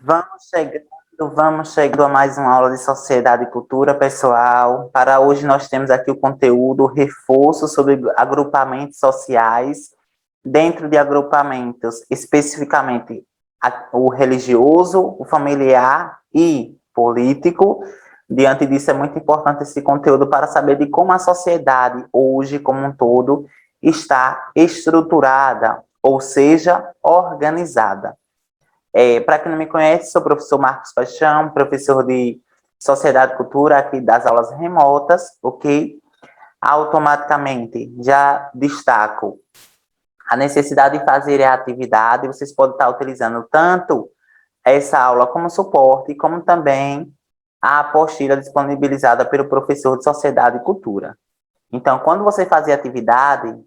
Vamos chegando a mais uma aula de Sociedade e Cultura, pessoal. Para hoje nós temos aqui o conteúdo reforço sobre agrupamentos sociais. Dentro de agrupamentos, especificamente o religioso, o familiar e político. Diante disso, é muito importante esse conteúdo para saber de como a sociedade hoje, como um todo, está estruturada, ou seja, organizada. Para quem não me conhece, sou o professor Marcos Paixão, professor de Sociedade e Cultura aqui das aulas remotas, ok? Automaticamente já destaco a necessidade de fazer a atividade. Vocês podem estar utilizando tanto essa aula como suporte, como também a apostila disponibilizada pelo professor de Sociedade e Cultura. Então, quando você fazer a atividade,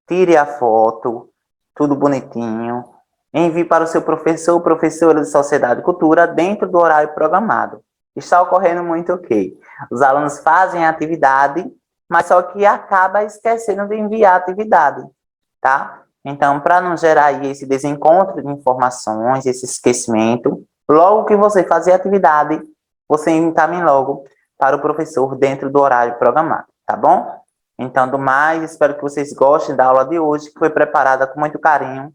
tire a foto, tudo bonitinho, envie para o seu professor ou professora de Sociedade e Cultura dentro do horário programado. Está ocorrendo muito o quê? Os alunos fazem a atividade, mas só que acaba esquecendo de enviar a atividade, tá? Então, para não gerar aí esse desencontro de informações, esse esquecimento, logo que você fazer a atividade, você encaminhe logo para o professor dentro do horário programado, tá bom? Então, do mais, espero que vocês gostem da aula de hoje, que foi preparada com muito carinho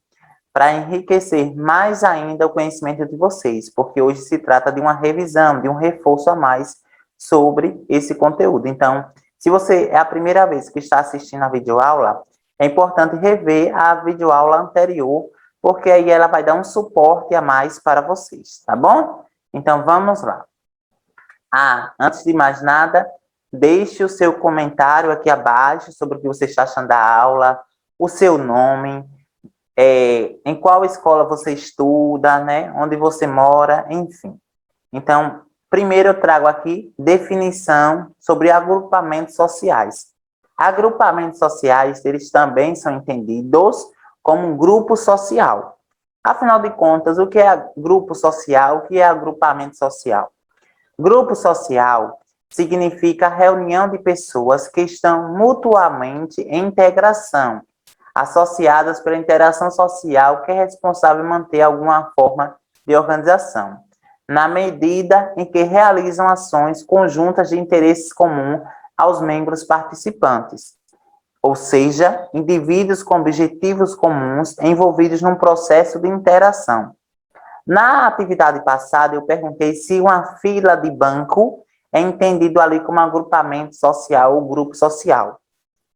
para enriquecer mais ainda o conhecimento de vocês, porque hoje se trata de uma revisão, de um reforço a mais sobre esse conteúdo. Então, se você é a primeira vez que está assistindo a videoaula, é importante rever a videoaula anterior, porque aí ela vai dar um suporte a mais para vocês, tá bom? Então, vamos lá. Antes de mais nada, deixe o seu comentário aqui abaixo sobre o que você está achando da aula, o seu nome, em qual escola você estuda, né? Onde você mora, enfim. Então, primeiro eu trago aqui definição sobre agrupamentos sociais. Agrupamentos sociais, eles também são entendidos como um grupo social. Afinal de contas, o que é grupo social? O que é agrupamento social? Grupo social significa reunião de pessoas que estão mutuamente em integração, associadas pela interação social que é responsável por manter alguma forma de organização, na medida em que realizam ações conjuntas de interesses comuns aos membros participantes, ou seja, indivíduos com objetivos comuns envolvidos num processo de interação. Na atividade passada, eu perguntei se uma fila de banco é entendido ali como agrupamento social ou grupo social,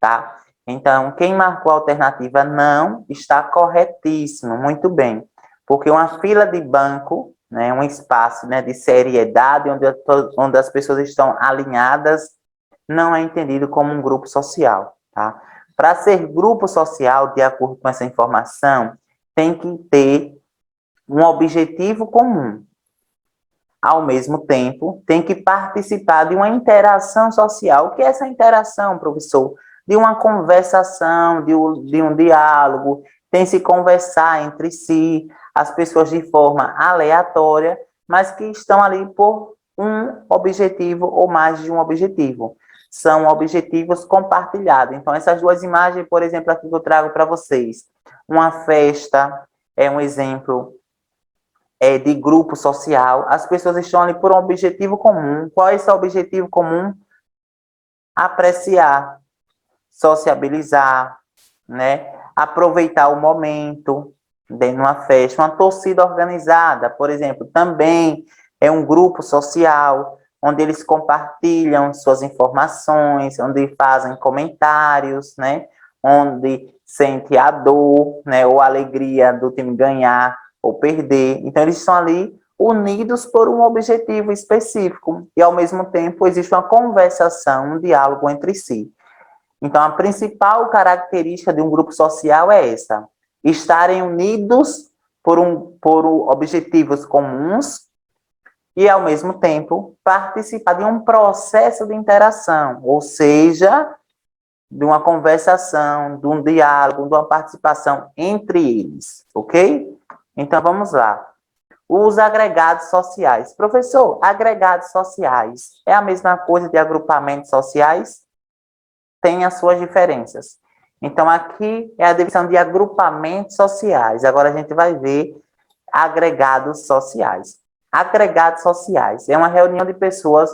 tá? Então, quem marcou a alternativa não está corretíssimo, muito bem. Porque uma fila de banco, né, um espaço, né, de seriedade, onde as pessoas estão alinhadas, não é entendido como um grupo social, tá? Para ser grupo social, de acordo com essa informação, tem que ter um objetivo comum. Ao mesmo tempo, tem que participar de uma interação social. O que é essa interação, professor? De uma conversação, de um diálogo, tem que se conversar entre si, as pessoas de forma aleatória, mas que estão ali por um objetivo ou mais de um objetivo. São objetivos compartilhados. Então, essas duas imagens, por exemplo, aqui que eu trago para vocês. Uma festa é um exemplo de grupo social, as pessoas estão ali por um objetivo comum. Qual é esse objetivo comum? Apreciar, sociabilizar, né? Aproveitar o momento de uma festa. Uma torcida organizada, por exemplo, também é um grupo social onde eles compartilham suas informações, onde fazem comentários, né? Onde sente a dor, né? Ou a alegria do time ganhar ou perder. Então, eles estão ali unidos por um objetivo específico e, ao mesmo tempo, existe uma conversação, um diálogo entre si. Então, a principal característica de um grupo social é essa: estarem unidos por objetivos comuns e, ao mesmo tempo, participar de um processo de interação, ou seja, de uma conversação, de um diálogo, de uma participação entre eles, ok? Então, vamos lá. Os agregados sociais. Professor, agregados sociais é a mesma coisa de agrupamentos sociais? Tem as suas diferenças. Então, aqui é a divisão de agrupamentos sociais. Agora, a gente vai ver agregados sociais. Agregados sociais. É uma reunião de pessoas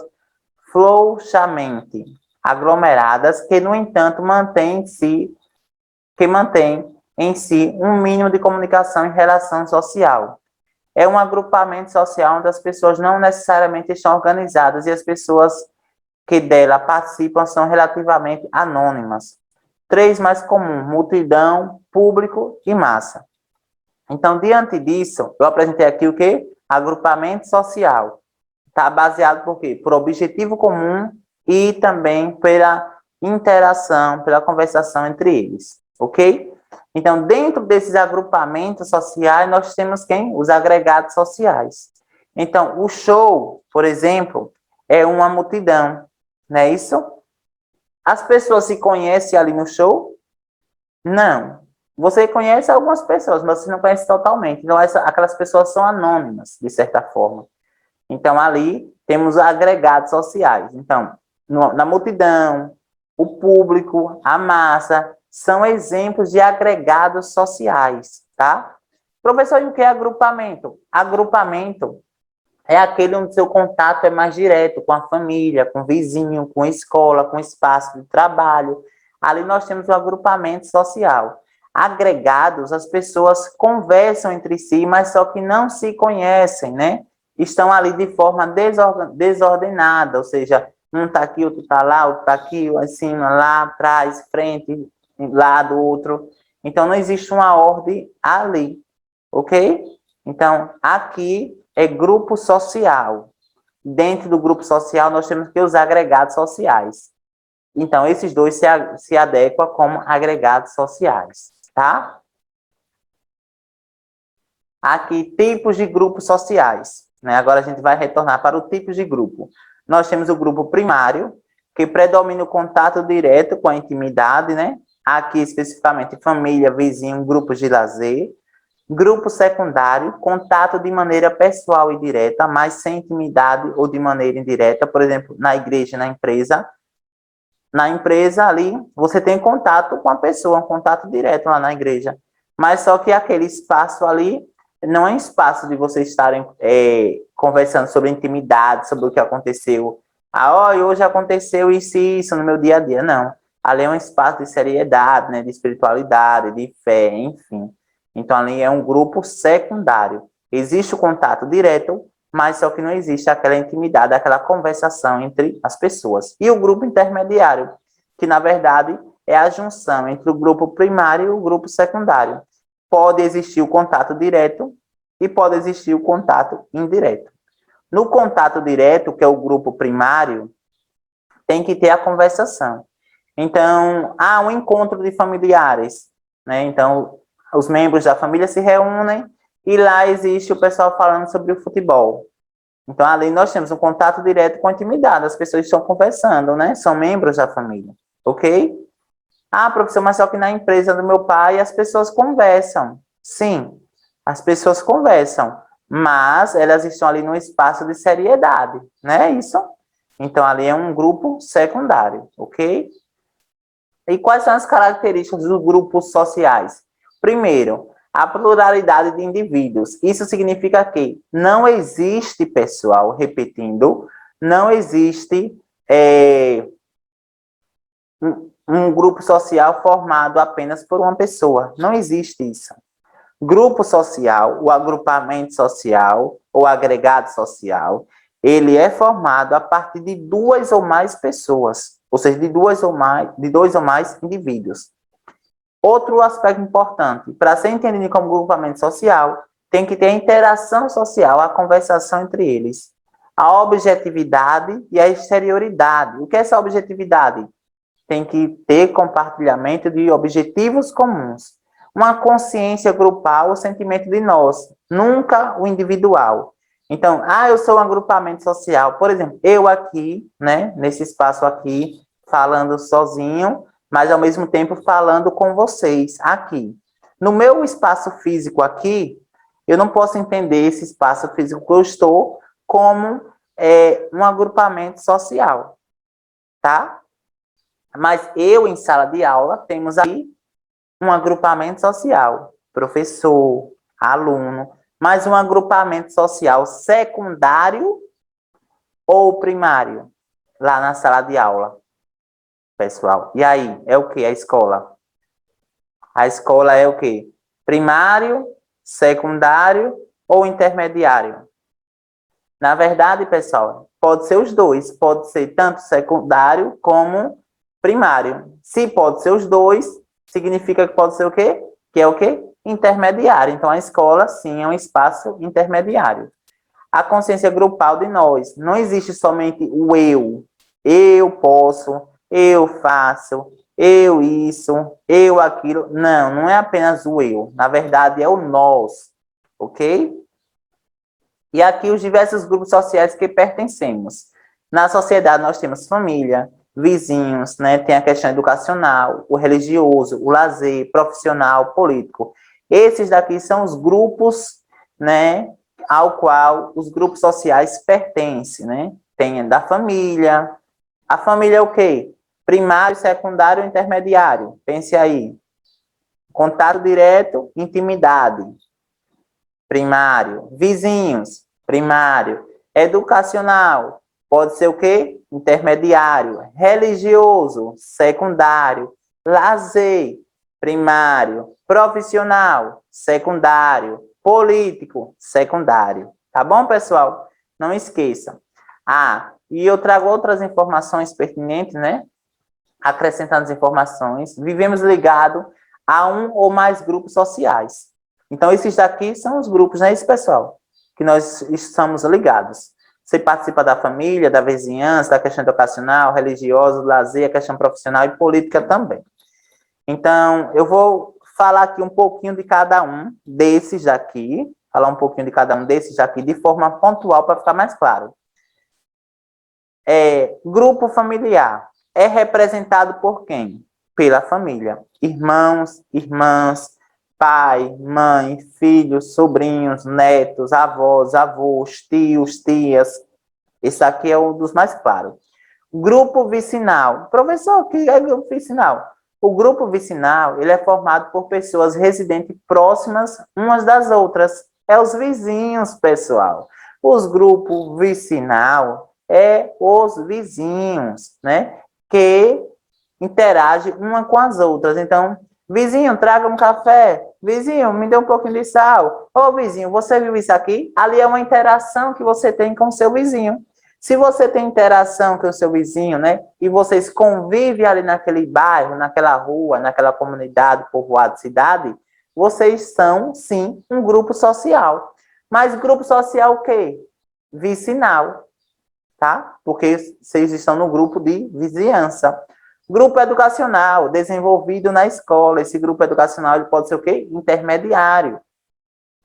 frouxamente aglomeradas que, no entanto, mantém em si um mínimo de comunicação e relação social. É um agrupamento social onde as pessoas não necessariamente estão organizadas e as pessoas que dela participam são relativamente anônimas. Três mais comum: multidão, público e massa. Então, diante disso, eu apresentei aqui o quê? Agrupamento social. Está baseado por quê? Por objetivo comum e também pela interação, pela conversação entre eles, ok? Então, dentro desses agrupamentos sociais, nós temos quem? Os agregados sociais. Então, o show, por exemplo, é uma multidão, não é isso? As pessoas se conhecem ali no show? Não. Você conhece algumas pessoas, mas você não conhece totalmente. Então, aquelas pessoas são anônimas, de certa forma. Então, ali temos agregados sociais. Então, na multidão, o público, a massa, são exemplos de agregados sociais, tá? Professor, e o que é agrupamento? Agrupamento é aquele onde seu contato é mais direto com a família, com o vizinho, com a escola, com o espaço de trabalho. Ali nós temos o agrupamento social. Agregados, as pessoas conversam entre si, mas só que não se conhecem, né? Estão ali de forma desordenada, ou seja, um está aqui, outro está lá, outro está aqui, acima, lá, atrás, frente, lado, outro. Então, não existe uma ordem ali, ok? Então, aqui é grupo social. Dentro do grupo social, nós temos que os agregados sociais. Então, esses dois se adequam como agregados sociais, tá? Aqui, tipos de grupos sociais. Né? Agora a gente vai retornar para o tipo de grupo. Nós temos o grupo primário, que predomina o contato direto com a intimidade, né? Aqui, especificamente, família, vizinho, grupos de lazer. Grupo secundário, contato de maneira pessoal e direta, mas sem intimidade ou de maneira indireta, por exemplo, na igreja, na empresa. Na empresa ali, você tem contato com a pessoa, um contato direto lá na igreja. Mas só que aquele espaço ali não é espaço de vocês estarem conversando sobre intimidade, sobre o que aconteceu. Hoje aconteceu isso e isso no meu dia a dia. Não. Ali é um espaço de seriedade, né, de espiritualidade, de fé, enfim. Então, ali é um grupo secundário. Existe o contato direto, mas só que não existe aquela intimidade, aquela conversação entre as pessoas. E o grupo intermediário, que na verdade é a junção entre o grupo primário e o grupo secundário. Pode existir o contato direto e pode existir o contato indireto. No contato direto, que é o grupo primário, tem que ter a conversação. Então, há um encontro de familiares, né? Então, os membros da família se reúnem e lá existe o pessoal falando sobre o futebol. Então, ali nós temos um contato direto com a intimidade, as pessoas estão conversando, né? São membros da família, ok? Professor, mas só que na empresa do meu pai as pessoas conversam. Sim, as pessoas conversam, mas elas estão ali num espaço de seriedade, né? Isso? Então, ali é um grupo secundário, ok? E quais são as características dos grupos sociais? Primeiro, a pluralidade de indivíduos. Isso significa que não existe, pessoal, repetindo, não existe um grupo social formado apenas por uma pessoa. Não existe isso. Grupo social, o agrupamento social, ou agregado social, ele é formado a partir de duas ou mais pessoas, ou seja, de dois ou mais indivíduos. Outro aspecto importante, para ser entendido como grupamento social, tem que ter a interação social, a conversação entre eles. A objetividade e a exterioridade. O que é essa objetividade? Tem que ter compartilhamento de objetivos comuns. Uma consciência grupal, o sentimento de nós, nunca o individual. Então, eu sou um agrupamento social. Por exemplo, eu aqui, né, nesse espaço aqui, falando sozinho, mas ao mesmo tempo falando com vocês aqui. No meu espaço físico aqui, eu não posso entender esse espaço físico que eu estou como um agrupamento social, tá? Mas eu, em sala de aula, temos aí um agrupamento social, professor, aluno, Mas um agrupamento social secundário ou primário? Lá na sala de aula, pessoal. E aí, é o que a escola? A escola é o quê? Primário, secundário ou intermediário? Na verdade, pessoal, pode ser os dois. Pode ser tanto secundário como primário. Se pode ser os dois, significa que pode ser o quê? Que é o quê? Intermediário. Então, a escola, sim, é um espaço intermediário. A consciência grupal de nós. Não existe somente o eu. Eu posso, eu faço, eu isso, eu aquilo. Não, não é apenas o eu. Na verdade, é o nós. Ok? E aqui os diversos grupos sociais que pertencemos. Na sociedade nós temos família, vizinhos, né? Tem a questão educacional, o religioso, o lazer, profissional, político. Esses daqui são os grupos, né, ao qual os grupos sociais pertencem, né? Tem da família. A família é o quê? Primário, secundário, intermediário. Pense aí. Contato direto, intimidade. Primário. Vizinhos, primário. Educacional, pode ser o quê? Intermediário. Religioso, secundário. Lazer, primário. Profissional, secundário. Político, secundário. Tá bom, pessoal? Não esqueça. Ah, e eu trago outras informações pertinentes, né? Acrescentando as informações. Vivemos ligados a um ou mais grupos sociais. Então, esses daqui são os grupos, né, esse pessoal, que nós estamos ligados. Você participa da família, da vizinhança, da questão educacional, religiosa, lazer, questão profissional e política também. Então, eu vou falar aqui um pouquinho de cada um desses daqui, falar um pouquinho de cada um desses daqui de forma pontual para ficar mais claro. Grupo familiar é representado por quem? Pela família. Irmãos, irmãs, pai, mãe, filhos, sobrinhos, netos, avós, avós, tios, tias. Esse aqui é um dos mais claros. Grupo vicinal. Professor, o que é grupo vicinal? O grupo vicinal, ele é formado por pessoas residentes próximas umas das outras. É os vizinhos, pessoal. Os grupos vicinal os vizinhos, né? Que interagem uma com as outras. Então, vizinho, traga um café. Vizinho, me dê um pouquinho de sal. Ô, vizinho, você viu isso aqui? Ali é uma interação que você tem com o seu vizinho. Se você tem interação com o seu vizinho, né? E vocês convivem ali naquele bairro, naquela rua, naquela comunidade, povoado, cidade, vocês são, sim, um grupo social. Mas grupo social o quê? Vicinal, tá? Porque vocês estão no grupo de vizinhança. Grupo educacional, desenvolvido na escola. Esse grupo educacional ele pode ser o quê? Intermediário,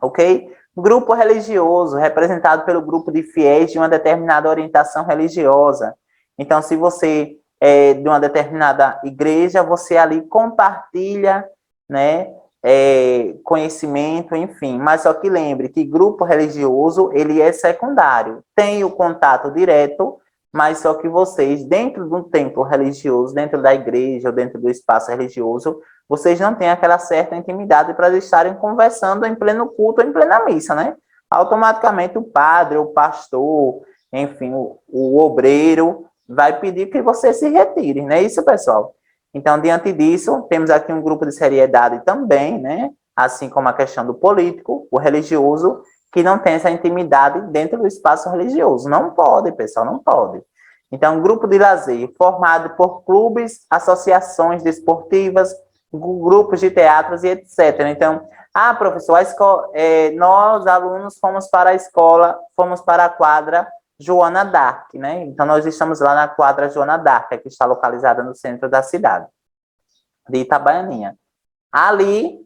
ok? Grupo religioso, representado pelo grupo de fiéis de uma determinada orientação religiosa. Então, se você é de uma determinada igreja, você ali compartilha, né, conhecimento, enfim. Mas só que lembre que grupo religioso, ele é secundário. Tem o contato direto, mas só que vocês, dentro do templo religioso, dentro da igreja, ou dentro do espaço religioso, vocês não têm aquela certa intimidade para estarem conversando em pleno culto, em plena missa, né? Automaticamente o padre, o pastor, enfim, o obreiro vai pedir que você se retire, não é isso, pessoal? Então, diante disso, temos aqui um grupo de seriedade também, né? Assim como a questão do político, o religioso, que não tem essa intimidade dentro do espaço religioso. Não pode, pessoal, não pode. Então, um grupo de lazer formado por clubes, associações desportivas, grupos de teatros e etc. Então, professor, a escola, nós, alunos, fomos para a escola, fomos para a quadra Joana d'Arc, né? Então, nós estamos lá na quadra Joana d'Arc, que está localizada no centro da cidade, de Itabaianinha. Ali,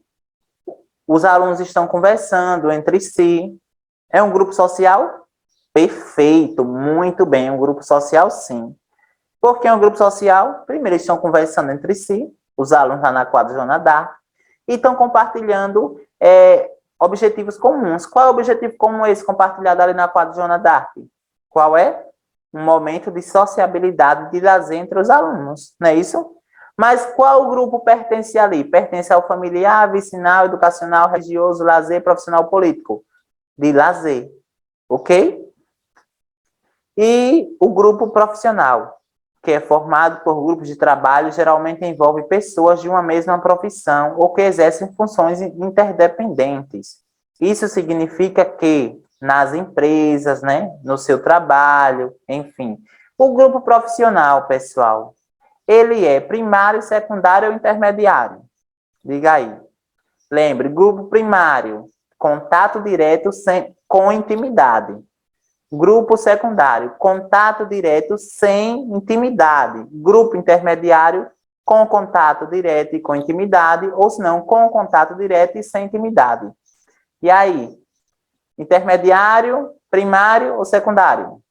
os alunos estão conversando entre si. É um grupo social? Perfeito, muito bem, um grupo social, sim. Por que é um grupo social? Primeiro, eles estão conversando entre si, os alunos lá na quadra Joana d'Arc, e estão compartilhando objetivos comuns. Qual é o objetivo comum esse compartilhado ali na quadra Joana d'Arc? Qual é? Um momento de sociabilidade, de lazer entre os alunos, não é isso? Mas qual grupo pertence ali? Pertence ao familiar, vicinal, educacional, religioso, lazer, profissional, político? de lazer, ok? E o grupo profissional, que é formado por grupos de trabalho, geralmente envolve pessoas de uma mesma profissão ou que exercem funções interdependentes. Isso significa que nas empresas, né, no seu trabalho, enfim. O grupo profissional, pessoal, ele é primário, secundário ou intermediário? Diga aí. Lembre, grupo primário, contato direto com intimidade. Grupo secundário, contato direto sem intimidade. Grupo intermediário, com contato direto e com intimidade, ou se não, com contato direto e sem intimidade. E aí? Intermediário, primário ou secundário?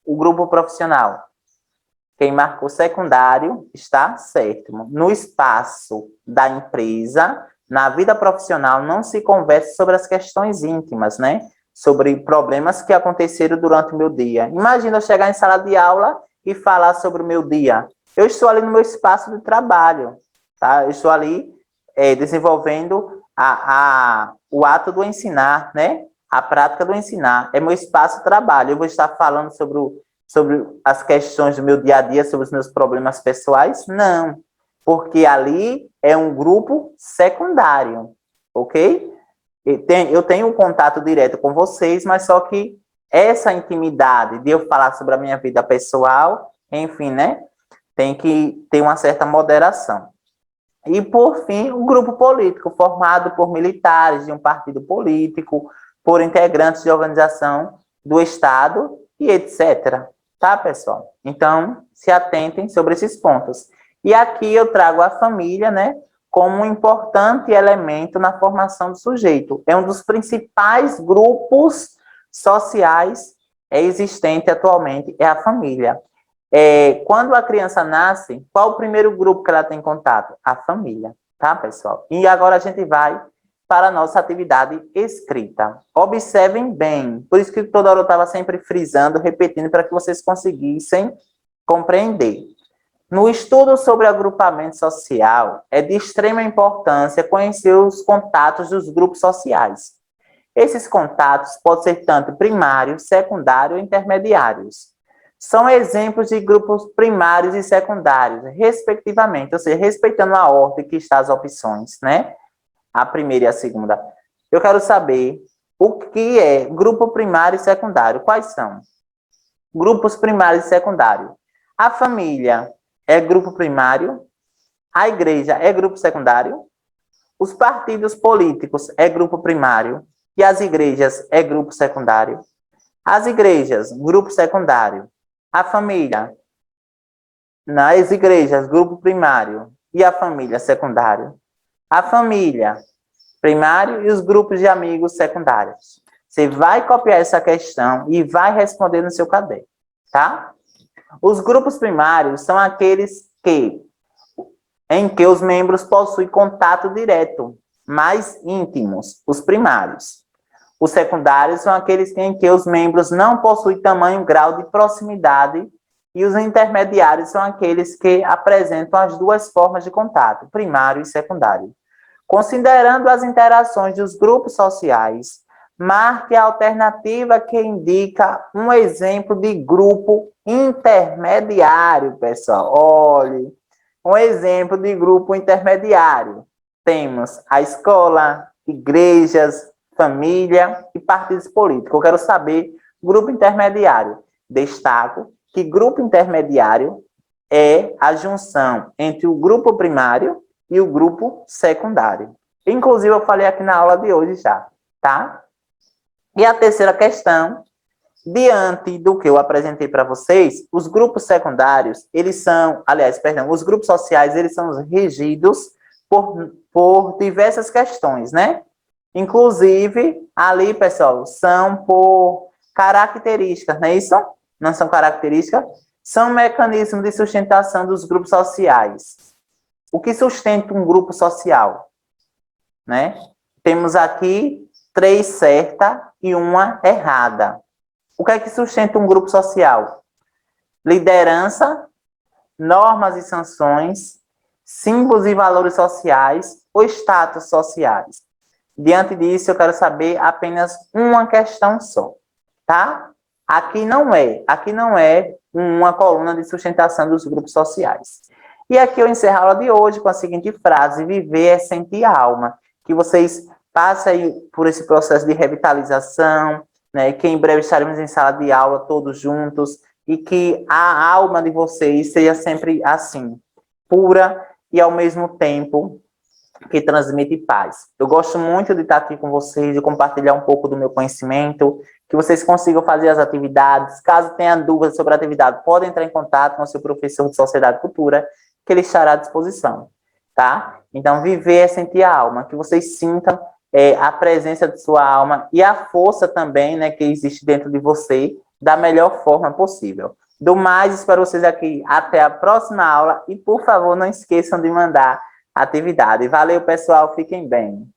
O grupo profissional. Quem marcou secundário está certo. No espaço da empresa, na vida profissional, não se conversa sobre as questões íntimas, né? Sobre problemas que aconteceram durante o meu dia. Imagina eu chegar em sala de aula e falar sobre o meu dia. Eu estou ali no meu espaço de trabalho, tá? Eu estou ali desenvolvendo o ato do ensinar, né? A prática do ensinar. É meu espaço de trabalho. Eu vou estar falando sobre as questões do meu dia a dia, sobre os meus problemas pessoais? Não, porque ali é um grupo secundário, ok? Eu tenho um contato direto com vocês, mas só que essa intimidade de eu falar sobre a minha vida pessoal, enfim, né? Tem que ter uma certa moderação. E, por fim, um grupo político formado por militares de um partido político, por integrantes de organização do Estado e etc. Tá, pessoal? Então, se atentem sobre esses pontos. E aqui eu trago a família, né, como um importante elemento na formação do sujeito. É um dos principais grupos sociais existente atualmente, é a família. Quando a criança nasce, qual o primeiro grupo que ela tem contato? A família, tá, pessoal? E agora a gente vai para a nossa atividade escrita. Observem bem, por isso que toda hora eu estava sempre frisando, repetindo, para que vocês conseguissem compreender. No estudo sobre agrupamento social, é de extrema importância conhecer os contatos dos grupos sociais. Esses contatos podem ser tanto primários, secundários ou intermediários. São exemplos de grupos primários e secundários, respectivamente, ou seja, respeitando a ordem que está as opções, né? A primeira e a segunda. Eu quero saber o que é grupo primário e secundário. Quais são? Grupos primários e secundários. A família é grupo primário, a igreja é grupo secundário, os partidos políticos é grupo primário e as igrejas é grupo secundário. As igrejas, grupo secundário. A família, nas igrejas, grupo primário e a família, secundário. A família, primário e os grupos de amigos secundários. Você vai copiar essa questão e vai responder no seu caderno, tá? Os grupos primários são aqueles em que os membros possuem contato direto, mais íntimos, os primários. Os secundários são aqueles em que os membros não possuem tamanho grau de proximidade e os intermediários são aqueles que apresentam as duas formas de contato, primário e secundário. Considerando as interações dos grupos sociais, marque a alternativa que indica um exemplo de grupo intermediário, pessoal. Olhe, um exemplo de grupo intermediário. Temos a escola, igrejas, família e partidos políticos. Eu quero saber, grupo intermediário. Destaco que grupo intermediário é a junção entre o grupo primário e o grupo secundário. Inclusive, eu falei aqui na aula de hoje já, tá? E a terceira questão, diante do que eu apresentei para vocês, os grupos secundários, os grupos sociais, eles são regidos por diversas questões, né? Inclusive, ali, pessoal, são por características, não é isso? Não são características? São mecanismos de sustentação dos grupos sociais. O que sustenta um grupo social? Né? Temos aqui 3 certas e uma errada. O que é que sustenta um grupo social? Liderança, normas e sanções, símbolos e valores sociais ou status sociais. Diante disso, eu quero saber apenas uma questão só, tá? Aqui não é uma coluna de sustentação dos grupos sociais. E aqui eu encerro a aula de hoje com a seguinte frase: viver é sentir a alma. Que vocês passem por esse processo de revitalização, né? Que em breve estaremos em sala de aula todos juntos e que a alma de vocês seja sempre assim, pura e ao mesmo tempo que transmite paz. Eu gosto muito de estar aqui com vocês, de compartilhar um pouco do meu conhecimento, que vocês consigam fazer as atividades. Caso tenha dúvidas sobre a atividade, podem entrar em contato com o seu professor de Sociedade e Cultura, que ele estará à disposição, tá? Então, viver é sentir a alma, que vocês sintam a presença de sua alma e a força também, né, que existe dentro de você, da melhor forma possível. Do mais, espero vocês aqui até a próxima aula e, por favor, não esqueçam de mandar atividade. Valeu, pessoal. Fiquem bem.